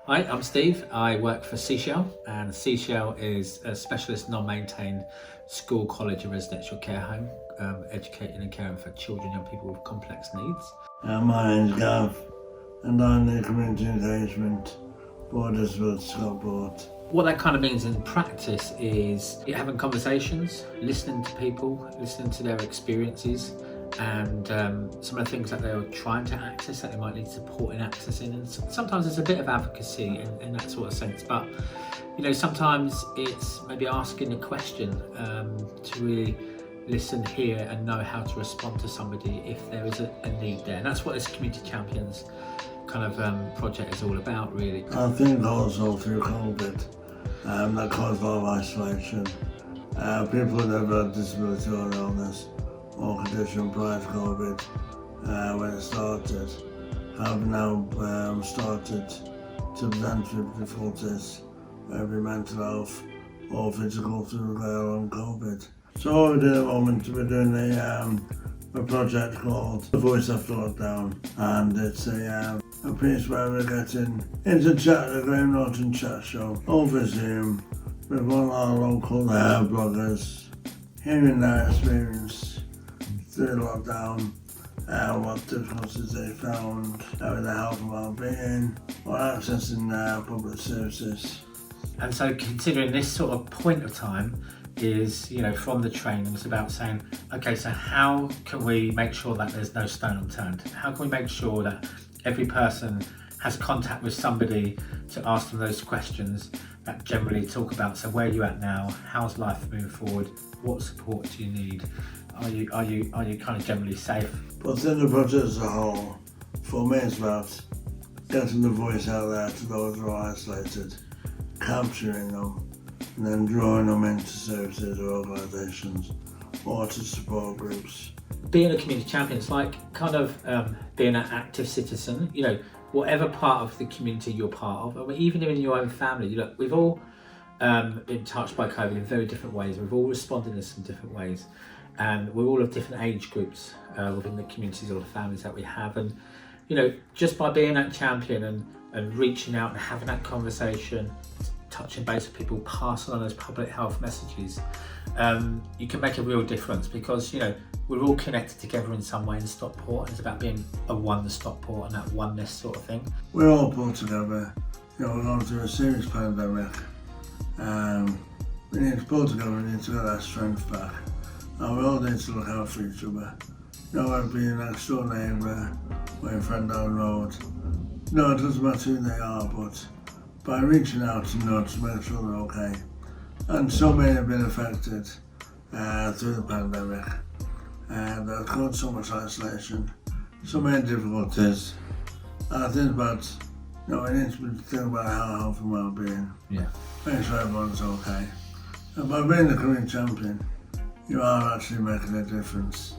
Hi, I'm Steve. I work for Seashell, and Seashell is a specialist non-maintained school, college and residential care home, educating and caring for children and people with complex needs. My name's Gav, and I'm the Community Engagement for Disability Stockport. What that kind of means in practice is having conversations, listening to people, listening to their experiences, and some of the things that they're trying to access that they might need support in accessing. And sometimes there's a bit of advocacy in that sort of sense, but sometimes it's maybe asking a question to really listen, hear and know how to respond to somebody if there is a need there. And that's what this Community Champions kind of project is all about, really. I think also through COVID, that caused a lot of isolation. People with a disability or illness or condition prior to COVID, when it started, have now started to present with difficulties, whether mental health or physical through long COVID. So what we're doing at the moment, we're doing a project called The Voice After Lockdown, and it's a piece where we're getting into chat, the Graham Norton chat show, over Zoom, with one of our local bloggers, hearing their experience through lockdown, what difficulties they found with their health and well-being, or accessing public services. And so considering this sort of point of time is, from the training, it's about saying, okay, so how can we make sure that there's no stone unturned? How can we make sure that every person has contact with somebody to ask them those questions that generally talk about, so where are you at now? How's life moving forward? What support do you need? Are you kind of generally safe? But in the project as a whole, for me it's about getting the voice out there to those who are isolated, capturing them, and then drawing them into services or organisations or to support groups. Being a community champion is like kind of being an active citizen, whatever part of the community you're part of, or even in your own family. We've all been touched by COVID in very different ways. We've all responded in some different ways, and we're all of different age groups within the communities or the families that we have. And just by being that champion and reaching out and having that conversation, touching base with people, passing on those public health messages, you can make a real difference, because we're all connected together in some way in Stockport. It's about being a one Stockport and that oneness sort of thing. We're all pulled together. We're going through a serious pandemic. We need to pull together, we need to get our strength back. And we all need to look out for each other. Whether it be an next door neighbour or a friend down the road. It doesn't matter who they are, but by reaching out to know to make sure they're okay. And so many have been affected through the pandemic. They've caused so much isolation, so many difficulties. And I think about, we need to think about our health and well-being. Yeah. Make sure everyone's okay. And by being the community champion, you are actually making a difference.